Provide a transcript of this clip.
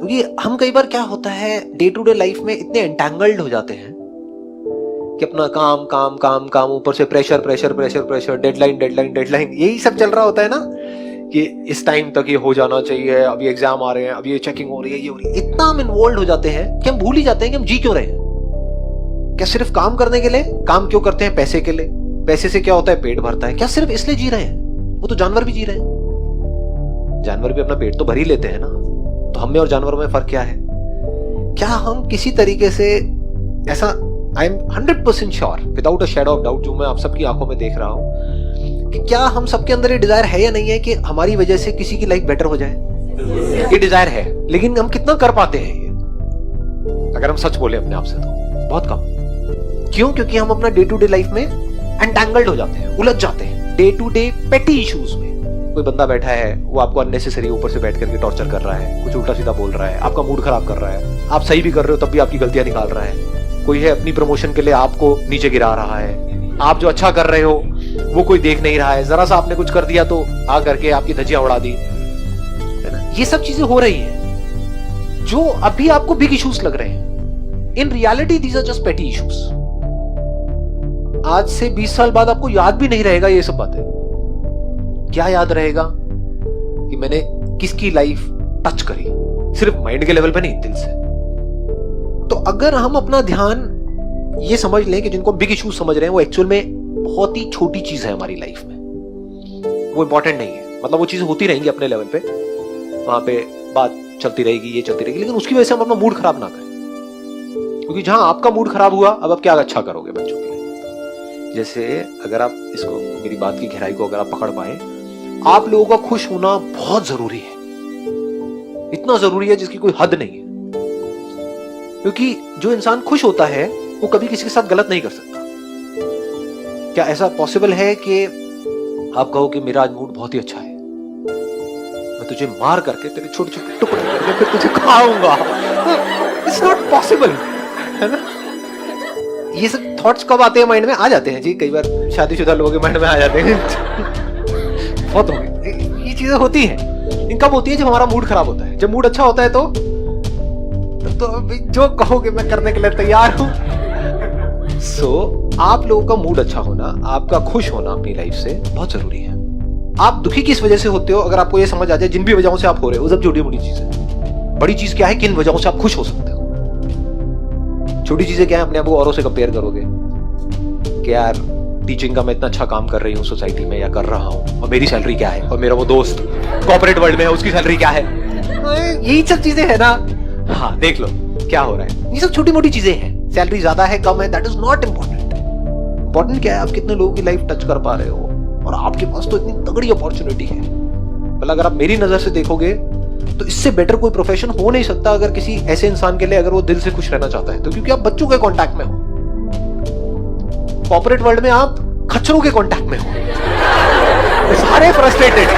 क्योंकि हम कई बार क्या होता है डे टू डे लाइफ में इतने एंटेंगल्ड हो जाते हैं कि अपना काम काम काम काम, ऊपर से pressure pressure pressure pressure, deadline deadline deadline, यही सब चल रहा होता है ना कि इस टाइम तक ये हो जाना चाहिए, अभी एग्जाम आ रहे हैं, अभी ये चेकिंग हो रही है, ये हो रही है। इतना हम इन्वॉल्व हो जाते हैं कि हम भूल ही जाते हैं कि हम जी क्यों रहे हैं। क्या सिर्फ काम करने के लिए? काम क्यों करते हैं? पैसे के लिए। पैसे से क्या होता है? पेट भरता है। क्या सिर्फ इसलिए जी रहे हैं? वो तो जानवर भी जी रहे हैं। जानवर भी अपना पेट तो भर ही लेते हैं ना। तो हम में और जानवरों में फर्क क्या है? क्या हम किसी तरीके से ऐसा, I am 100% sure without a shadow of doubt, जो मैं आप सबकी आंखों में देख रहा हूं, कि क्या हम सबके अंदर ये डिजायर है या नहीं है कि हमारी वजह से किसी की लाइफ बेटर हो जाए? ये डिजायर है, लेकिन हम कितना कर पाते हैं ये? अगर हम सच बोले अपने आप से तो बहुत कम। क्यों? क्योंकि हम अपना डे टू डे लाइफ में एंटेंगल्ड हो जाते हैं, उलझ जाते हैं डे टू डे पेटी इश्यूज में। कोई बंदा बैठा है, वो आपको अननेसेसरी ऊपर से बैठ करके टॉर्चर कर रहा है, कुछ उल्टा सीधा बोल रहा है, आपका मूड खराब कर रहा है, आप सही भी कर रहे हो तब भी आपकी गलतियां निकाल रहा है। कोई है अपनी प्रमोशन के लिए आपको नीचे गिरा रहा है, आप जो अच्छा कर रहे हो वो कोई देख नहीं रहा है, जरा सा आपने कुछ कर दिया तो आ करके आपकी धज्जियां उड़ा दी, है ना? ये सब चीजें हो रही है जो अभी आपको बिग इश्यूज लग रहे हैं। In reality these are just petty issues. आज से 20 साल बाद आपको याद भी नहीं रहेगा ये सब बातें। क्या याद रहेगा? कि मैंने किसकी लाइफ टच करी, सिर्फ माइंड के लेवल पे नहीं, दिल से। तो अगर हम अपना ध्यान ये समझ लें कि जिनको बिग इश्यूज समझ रहे हैं वो एक्चुअल में बहुत ही छोटी चीज है हमारी लाइफ में, वो इंपॉर्टेंट नहीं है। मतलब वो चीजें होती रहेंगी अपने लेवल पे, वहां पे बात चलती रहेगी, ये चलती रहेगी, लेकिन उसकी वजह से हम अपना मूड खराब ना करें। क्योंकि जहां आपका मूड खराब हुआ, अब आप क्या अच्छा करोगे बच्चों के लिए? जैसे अगर आप इसको, मेरी बात की गहराई को अगर आप पकड़ पाए, आप लोगों का खुश होना बहुत जरूरी है। इतना जरूरी है जिसकी कोई हद नहीं है। क्योंकि जो इंसान खुश होता है वो कभी किसी के साथ गलत नहीं कर सकता। क्या ऐसा पॉसिबल है कि आप कहो कि मेरा आज मूड बहुत ही अच्छा है, मैं तुझे मार करके तेरे छोटे छोटे टुकड़े करके फिर तुझे खाऊंगा? इट्स नॉट पॉसिबल, है ना? ये सब थॉट्स कब आते हैं माइंड में? आ जाते हैं जी, कई बार शादीशुदा लोगों के माइंड में आ जाते हैं। बहुत हो गई, ये चीजें होती हैं। इन कब होती है? जब हमारा मूड खराब होता है। जब मूड अच्छा होता है तो जो कहोगे मैं करने के लिए तैयार हूं। आप लोगों का मूड अच्छा होना, आपका खुश होना अपनी लाइफ से बहुत जरूरी है। आप दुखी किस वजह से होते हो, अगर आपको ये समझ आ जाए, जिन भी वजहों से आप हो रहे हो, वो सब छोटी मोटी चीज है। बड़ी चीज क्या है? किन वजहों से आप खुश हो सकते हो। छोटी चीजें क्या है? अपने आप को औरों से कंपेयर करोगे कि यार टीचिंग का मैं इतना अच्छा काम कर रही हूँ सोसाइटी में, या कर रहा हूँ, और मेरी सैलरी क्या है, और मेरा वो दोस्त कॉर्पोरेट वर्ल्ड में है, उसकी सैलरी क्या है। यही सब चीजें है ना। हाँ, देख लो क्या हो रहा है। ये सब छोटी मोटी चीजें हैं। सैलरी ज्यादा है, कम है, that is not important. Important क्या है? आप कितने लोगों की लाइफ टच कर पा रहे हो, और आपके पास तो इतनी तगड़ी अपॉर्चुनिटी है। मतलब अगर आप मेरी नजर से देखोगे तो इससे बेटर कोई प्रोफेशन हो नहीं सकता अगर किसी ऐसे इंसान के लिए, अगर वो दिल से खुश रहना चाहता है तो। क्योंकि आप बच्चों के कांटेक्ट में हो, कॉर्पोरेट वर्ल्ड में आप खच्चरों के कांटेक्ट में हो, सारे फ्रस्ट्रेटेड।